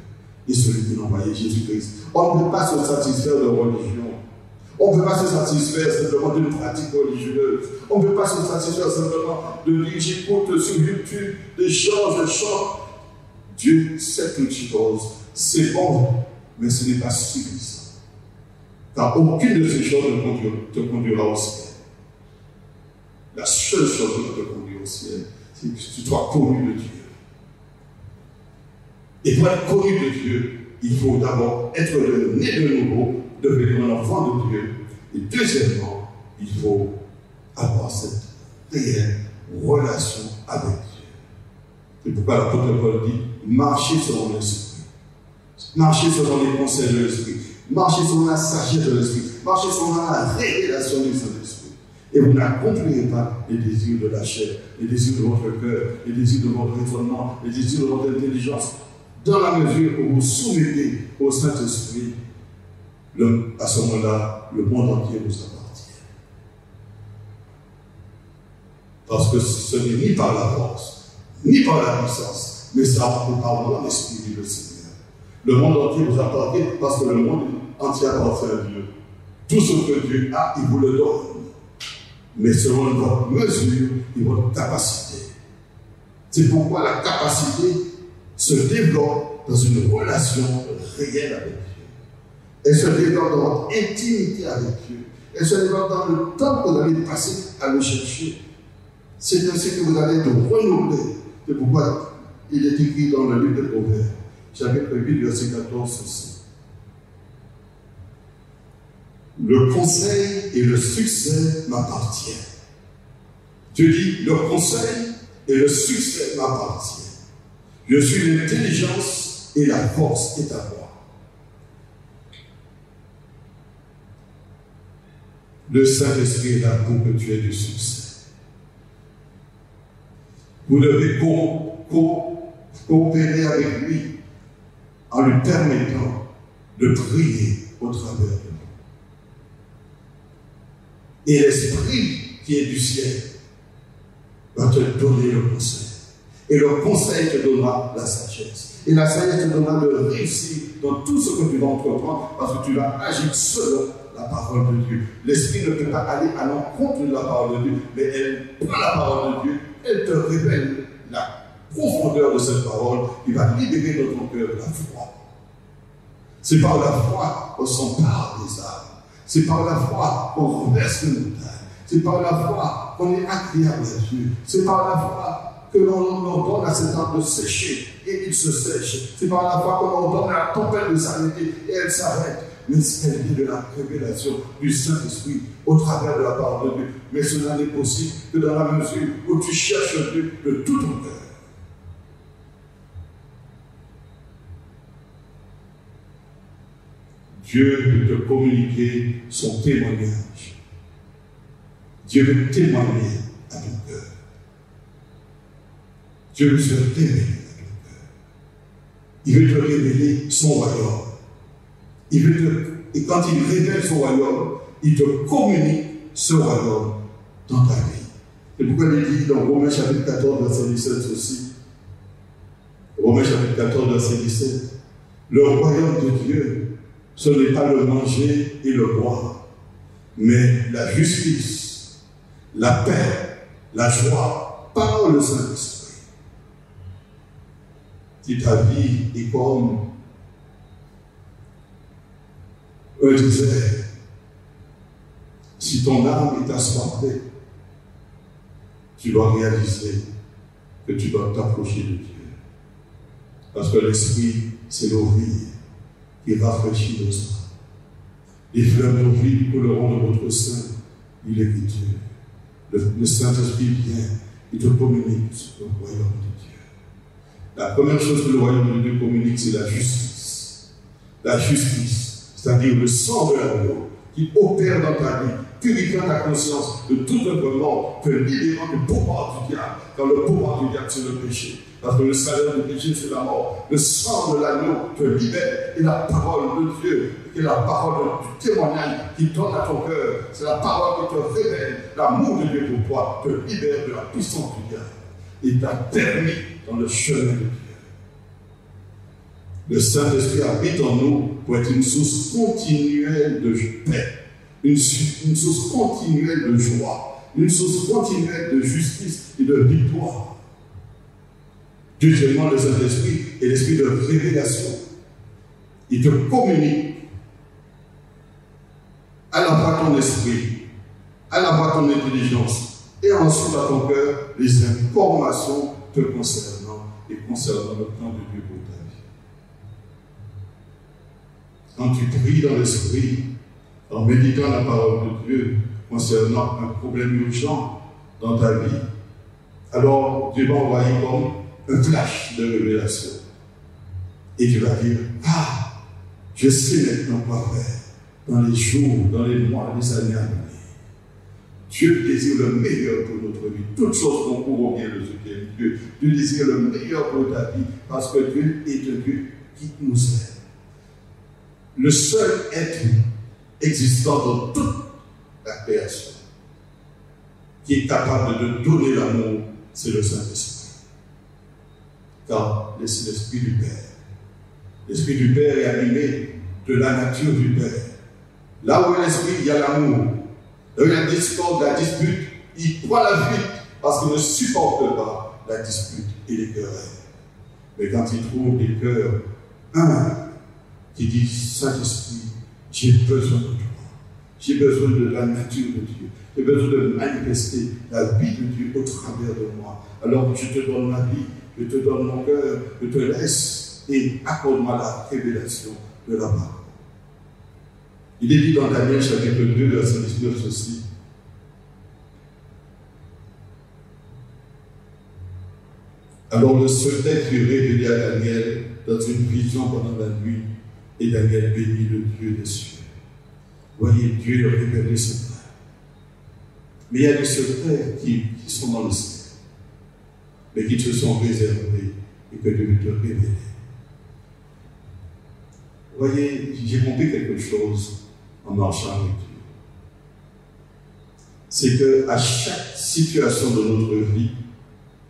et celui qui l'a envoyé, Jésus-Christ. On ne peut pas se satisfaire de religion. On ne peut pas se satisfaire simplement d'une pratique religieuse. On ne peut pas se satisfaire simplement de dire j'écoute sur YouTube des chants, je chante. Dieu sait toutes choses. C'est bon, mais ce n'est pas suffisant. Car aucune de ces choses ne te conduira au ciel. La seule chose qui te conduit au ciel, c'est que tu sois connu de Dieu. Et pour être connu de Dieu, il faut d'abord être né de nouveau, devenir un enfant de Dieu. Et deuxièmement, il faut avoir cette réelle relation avec Dieu. C'est pourquoi l'apôtre Paul dit, marchez selon l'Esprit. Marchez selon les conseils de l'Esprit. Marchez selon la sagesse de l'Esprit. Marchez selon la révélation du Saint-Esprit. Et vous n'accomplirez pas les désirs de la chair, les désirs de votre cœur, les désirs de votre raisonnement, les désirs de votre intelligence. Dans la mesure où vous soumettez au Saint-Esprit, à ce moment-là, le monde entier vous appartient. Parce que ce n'est ni par la force, ni par la puissance, mais ça vous par l'Esprit, dit le Seigneur. Le monde entier vous appartient parce que le monde entier appartient à Dieu. Tout ce que Dieu a, il vous le donne. Mais selon votre mesure et votre capacité. C'est pourquoi la capacité se développe dans une relation réelle avec Dieu. Elle se développe dans votre intimité avec Dieu. Elle se développe dans le temps que vous allez passer à le chercher. C'est ainsi que vous allez être renouvelé. C'est pourquoi il est écrit dans le livre de Proverbes, chapitre 8, verset 14, ceci. Le conseil et le succès m'appartiennent. Dieu dit, le conseil et le succès m'appartiennent. Je suis l'intelligence et la force est à moi. Le Saint-Esprit est là pour que tu aies du succès. Vous devez coopérer avec lui en lui permettant de prier au travers de vous. Et l'Esprit qui est du ciel va te donner le conseil. Et le conseil te donnera la sagesse. Et la sagesse te donnera de réussir dans tout ce que tu vas entreprendre parce que tu vas agir selon la parole de Dieu. L'Esprit ne peut pas aller à l'encontre de la parole de Dieu, mais elle prend la parole de Dieu, elle te révèle la profondeur de cette parole qui va libérer dans ton cœur la foi. C'est par la foi qu'on s'empare des âmes. C'est par la foi qu'on renverse les montagnes. C'est par la foi qu'on est agréable à Dieu. C'est par la foi que l'on ordonne à cet arbre de sécher et il se sèche. C'est par la foi qu'on ordonne à la tempête de s'arrêter et elle s'arrête. Mais elle vient de la révélation du Saint-Esprit au travers de la parole de Dieu. Mais cela n'est possible que dans la mesure où tu cherches Dieu de tout ton cœur. Dieu veut te communiquer son témoignage. Dieu veut témoigner à ton cœur. Dieu veut se révéler à ton cœur. Il veut te révéler son royaume. Et quand il révèle son royaume, il te communique ce royaume dans ta vie. C'est pourquoi il dit dans Romains chapitre 14, verset 17 aussi. Romains chapitre 14, verset 17. Le royaume de Dieu, ce n'est pas le manger et le boire, mais la justice, la paix, la joie par le Saint-Esprit. Si ta vie est comme un désert, si ton âme est assoiffée, tu dois réaliser que tu dois t'approcher de Dieu. Parce que l'Esprit, c'est l'eau vive qui rafraîchit nos âmes. Les fleurs d'eau vive couleront de votre sein, il est Dieu. Le Saint-Esprit vient, il te communique le royaume de Dieu. La première chose que le royaume de Dieu communique, c'est la justice. La justice, c'est-à-dire le sang de l'agneau qui opère dans ta vie, purifiant ta conscience de tout œuvre mort, te libérant du pouvoir du diable, quand le pouvoir du diable c'est le péché. Parce que le salaire du péché c'est la mort. Le sang de l'agneau te libère et la parole de Dieu, qui est la parole du témoignage qui donne à ton cœur, c'est la parole qui te révèle l'amour de Dieu pour toi, te libère de la puissance du diable et t'a permis dans le chemin de Dieu. Le Saint-Esprit habite en nous pour être une source continuelle de paix, une source continuelle de joie, une source continuelle de justice et de victoire. Deuxièmement, le Saint-Esprit est l'esprit de révélation. Il te communique à la fois ton esprit, à la fois ton intelligence, et ensuite à ton cœur les informations te concernant et concernant le plan de Dieu pour ta vie. Quand tu pries dans l'esprit, en méditant la parole de Dieu concernant un problème urgent dans ta vie, alors Dieu va envoyer comme un flash de révélation. Et tu vas dire, ah, je sais maintenant quoi faire dans les jours, dans les mois, les années à venir. Dieu désire le meilleur pour notre vie. Toutes choses concourent au bien de ceux qui aiment Dieu. Dieu désire le meilleur pour ta vie parce que Dieu est un Dieu qui nous aime. Le seul être existant dans toute la création qui est capable de donner l'amour, c'est le Saint-Esprit. Car c'est l'Esprit du Père. L'Esprit du Père est animé de la nature du Père. Là où est l'Esprit, il y a l'amour. Là où il y a la discorde, la dispute, il prend la fuite parce qu'il ne supporte pas la dispute et les querelles. Mais quand il trouve des cœurs qui disent, Saint-Esprit, j'ai besoin de toi. J'ai besoin de la nature de Dieu. J'ai besoin de manifester la vie de Dieu au travers de moi. Alors je te donne ma vie, je te donne mon cœur, je te laisse et accorde-moi la révélation de la parole. Il est dit dans Daniel chapitre 2, verset 19 ceci. Alors le secret fut révélé à Daniel dans une vision pendant la nuit, et Daniel bénit le Dieu des cieux. Voyez, Dieu lui a révélé ce secret. Mais il y a des secrets qui sont dans le ciel, mais qui te sont réservés et que Dieu veut te révéler. Voyez, j'ai compris quelque chose en marchant avec Dieu. C'est qu'à chaque situation de notre vie,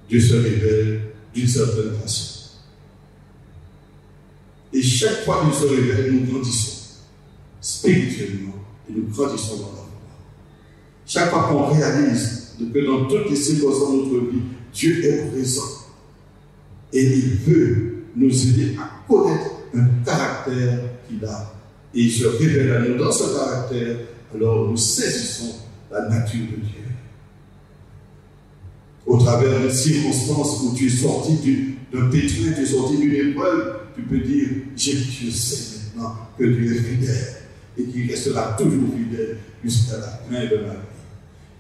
Dieu se révèle d'une certaine façon. Et chaque fois qu'il se révèle, nous grandissons spirituellement et nous grandissons dans la foi. Chaque fois qu'on réalise que dans toutes les circonstances de notre vie, Dieu est présent et il veut nous aider à connaître un caractère qu'il a. Et il se révèle à nous dans ce caractère, alors nous saisissons la nature de Dieu. Au travers de circonstances où tu es sorti d'un pétrin, tu es sorti d'une épreuve, tu peux dire, je sais maintenant que Dieu est fidèle et qu'il restera toujours fidèle jusqu'à la fin de ma vie.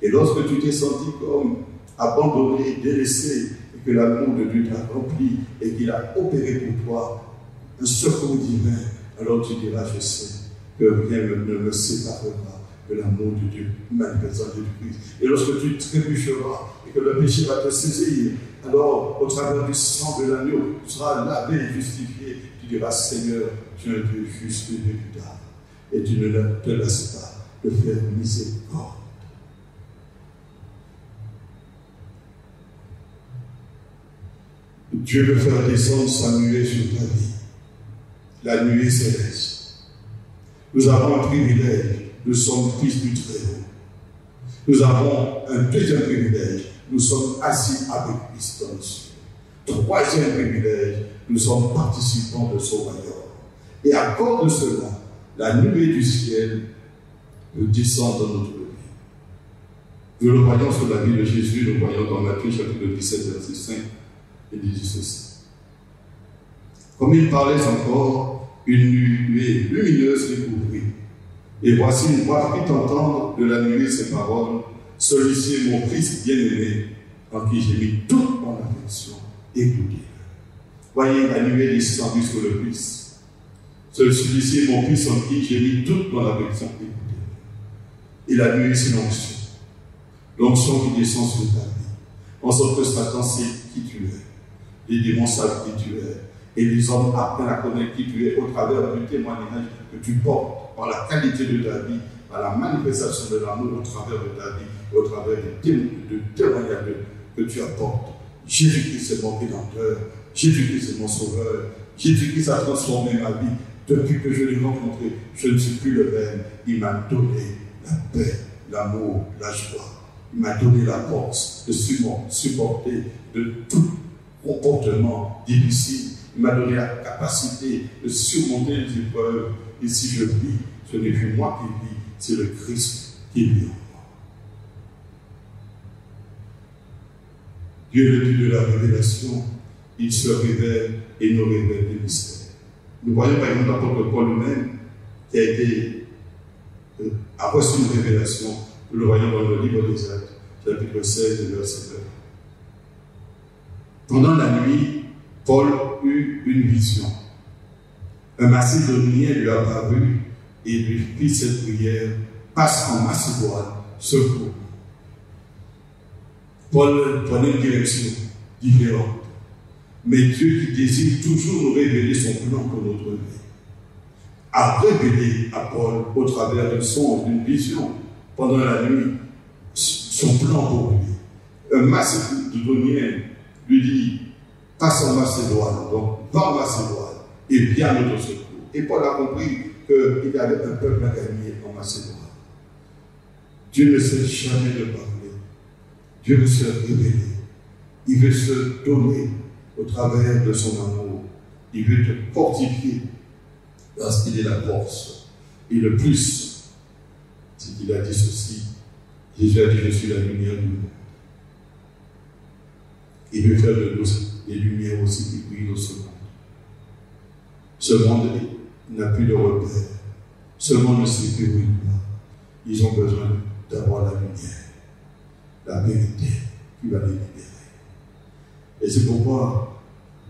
Et lorsque tu t'es senti comme abandonné, délaissé, et que l'amour de Dieu t'a rempli et qu'il a opéré pour toi un secours divin, alors tu diras, je sais que rien ne me séparera de l'amour de Dieu manifesté en Jésus-Christ. Et lorsque tu trébucheras et que le péché va te saisir, alors au travers du sang de l'agneau, tu seras lavé et justifié. Tu diras, Seigneur, tu es un Dieu juste et véritable. Et tu ne te laisses pas de faire miséricorde. Dieu veut faire descendre sa nuée sur ta vie, la nuée céleste. Nous avons un privilège, nous sommes fils du Très-Haut. Nous avons un deuxième privilège, nous sommes assis avec Christ dans le ciel. Troisième privilège, nous sommes participants de son royaume. Et à cause de cela, la nuée du ciel descend dans notre vie. Nous le voyons sur la vie de Jésus, nous le voyons dans Matthieu chapitre 17, verset 5. Il dit ceci. Comme il parlait encore, une nuée lumineuse les couvrit. Et voici une voix fit entendre de la nuée ces paroles. Celui-ci est mon fils bien-aimé, en qui j'ai mis toute mon affection. Écoutez-le. Voyez la nuée descendue sur le fils. Celui-ci est mon fils, en qui j'ai mis toute mon affection. Écoutez-le. Et la nuée, c'est l'onction. L'onction qui descend sur ta vie. En sorte que Satan sait qui tu es. Les démons savent qui tu es. Et les hommes apprennent à connaître qui tu es au travers du témoignage que tu portes par la qualité de ta vie, par la manifestation de l'amour au travers de ta vie, au travers du témoignage que tu apportes. Jésus-Christ est mon rédempteur, Jésus-Christ est mon sauveur, Jésus-Christ a transformé ma vie. Depuis que je l'ai rencontré, je ne suis plus le même. Il m'a donné la paix, l'amour, la joie. Il m'a donné la force de supporter de tout comportement difficile. Il m'a donné la capacité de surmonter les épreuves. Et si je vis, ce n'est plus moi qui vis, c'est le Christ qui vit en moi. Dieu, le Dieu de la révélation, il se révèle et nous révèle des mystères. Nous voyons par exemple l'apôtre Paul lui-même qui a été reçu une révélation. Nous le voyons dans le livre des Actes, chapitre 16, verset 9. Pendant la nuit, Paul eut une vision. Un Macédonien lui apparut et lui fit cette prière: passe en Macédoine, secours. Paul prenait une direction différente. Mais Dieu, qui désire toujours nous révéler son plan pour notre vie, a révélé à Paul, au travers d'un songe, d'une vision, pendant la nuit, son plan pour lui. Un Macédonien lui dit: passe en Macédoine, donc va en Macédoine, et viens à notre secours. Et Paul a compris qu'il y avait un peuple à gagner en Macédoine. Dieu ne cesse jamais de parler. Dieu veut se révéler. Il veut se donner au travers de son amour. Il veut te fortifier parce qu'il est la force. Et le plus, c'est qu'il a dit ceci. Jésus a dit: je suis la lumière du monde. Il veut faire de nous des lumières aussi qui brillent dans ce monde. Ce monde n'a plus de repères. Ce monde ne sait plus où il va. Ils ont besoin d'avoir la lumière, la vérité qui va les libérer. Et c'est pourquoi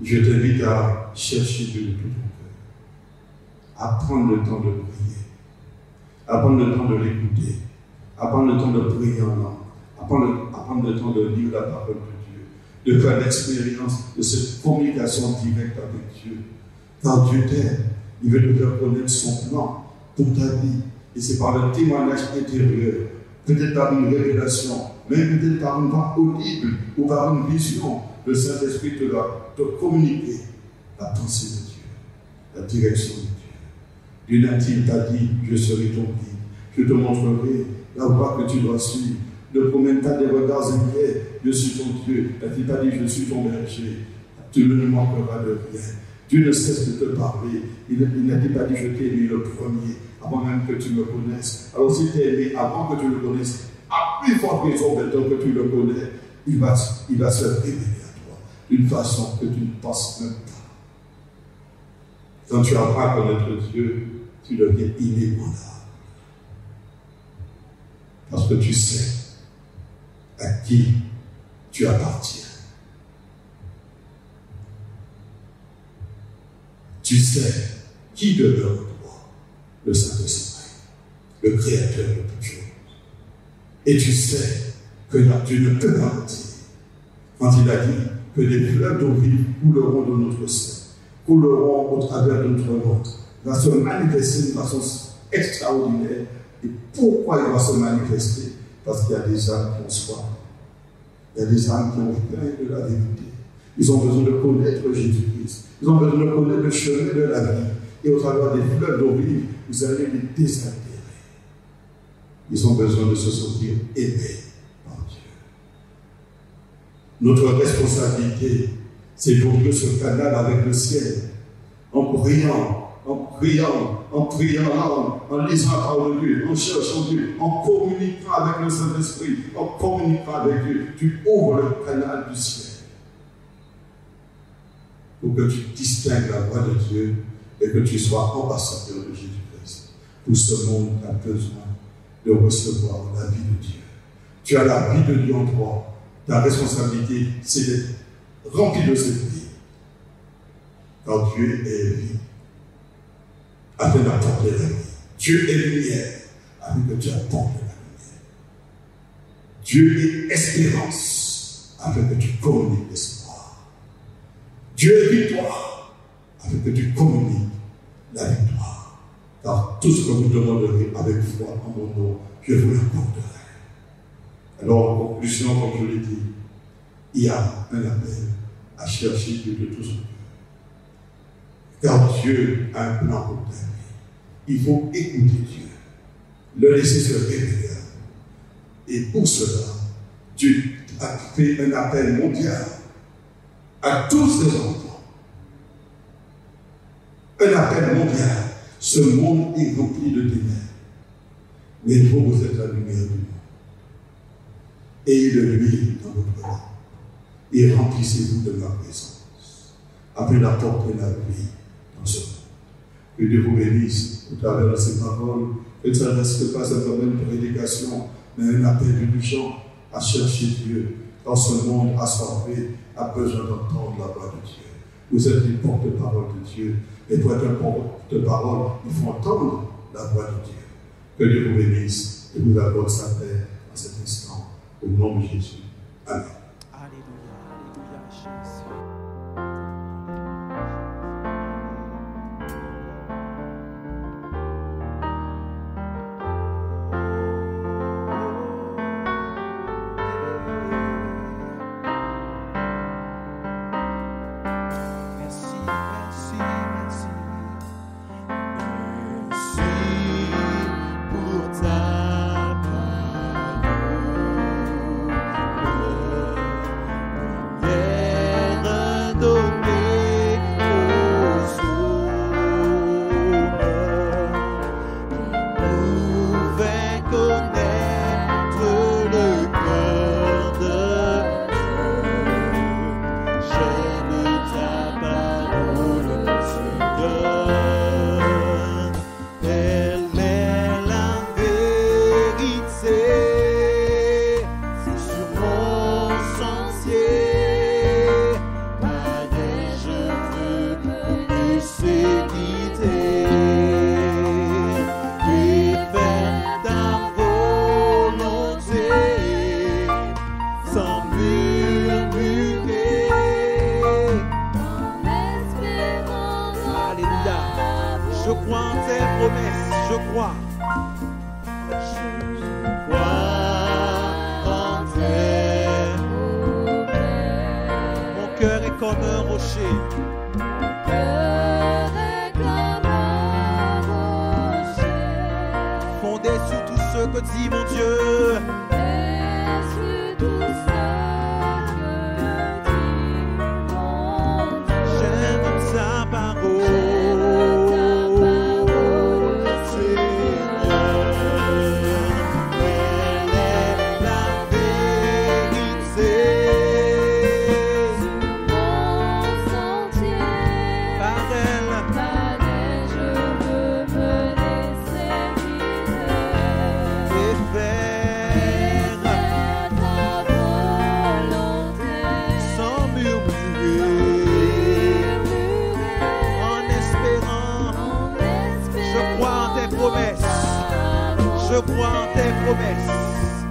je t'invite à chercher Dieu de tout ton cœur, à prendre le temps de prier, à prendre le temps de l'écouter, à prendre le temps de prier en langue, à prendre le temps de lire la parole de Dieu, de faire l'expérience de cette communication directe avec Dieu. Car Dieu t'aime, il veut te faire connaître son plan pour ta vie. Et c'est par le témoignage intérieur, peut-être par une révélation, même peut-être par une voix audible ou par une vision, le Saint-Esprit te doit te communiquer la pensée de Dieu, la direction de Dieu. Dieu n'a-t-il pas dit: je serai ton guide, je te montrerai la voie que tu dois suivre. Ne promène pas des regards inquiets, je suis ton Dieu. N'a-t-il pas dit: je suis ton berger, tu ne manqueras de rien. Dieu ne cesse de te parler. Il n'a-t-il pas dit: je t'ai aimé le premier, avant même que tu me connaisses. Alors s'il t'a aimé avant que tu le connaisses, à plus forte raison maintenant que tu le connais, il va se révéler à toi d'une façon que tu ne penses même pas. Quand tu apprends à connaître Dieu, tu deviens inébranlable. Parce que tu sais à qui tu appartiens. Tu sais qui demeure en toi. le Saint-Esprit, le Créateur de toutes choses. Et tu sais que Dieu ne peut pas mentir quand il a dit que les fleuves d'eau vive couleront de notre sein, couleront au travers de notre monde, va se manifester d'une façon extraordinaire. Et pourquoi il va se manifester? Parce qu'il y a des âmes qui ont soif. Il y a des âmes qui ont faim de la vérité. Ils ont besoin de connaître Jésus-Christ. Ils ont besoin de connaître le chemin de la vie. Et au travers des fleuves d'eau vive, vous allez les désaltérer. Ils ont besoin de se sentir aimés par Dieu. Notre responsabilité, c'est d'ouvrir ce canal avec le ciel, en priant, en lisant la parole de Dieu, en cherchant Dieu, en communiquant avec le Saint-Esprit, en communiquant avec Dieu. Tu ouvres le canal du ciel pour que tu distingues la voix de Dieu et que tu sois ambassadeur de Jésus-Christ. Tout ce monde a besoin de recevoir la vie de Dieu. Tu as la vie de Dieu en toi. Ta responsabilité, c'est d'être rempli de cette vie. Car Dieu est vie, afin d'apporter la vie. Dieu est lumière, afin que tu apportes la lumière. Dieu est espérance, afin que tu communiques l'espoir. Dieu est victoire, afin que tu communiques la victoire. Car tout ce que vous demanderez avec foi en mon nom, je vous l'accorderai. Alors, en conclusion, comme je l'ai dit, il y a un appel à chercher Dieu de tout son cœur. Car Dieu a un plan pour ta vie. Il faut écouter Dieu, le laisser se révéler. Et pour cela, Dieu a fait un appel mondial à tous les enfants. Un appel mondial. Ce monde est rempli de ténèbres. Mais vous, vous êtes la lumière du monde. Ayez de l'huile dans votre âme. Et remplissez-vous de ma présence. Afin d'apporter la vie dans ce monde. Que Dieu vous bénisse au travers de ces paroles. Que ça ne reste pas simplement une prédication, mais un appel urgent à chercher Dieu. Dans ce monde assoiffé, a besoin d'entendre la voix de Dieu. Vous êtes une porte-parole de Dieu. Et pour être un porte-parole, il faut entendre la voix de Dieu. Que Dieu vous bénisse et vous accorde sa paix en cet instant. Au nom de Jésus. Amen. Alléluia, alléluia, Jésus. Faire crois en tes promesses. Je crois en tes promesses.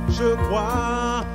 Je crois.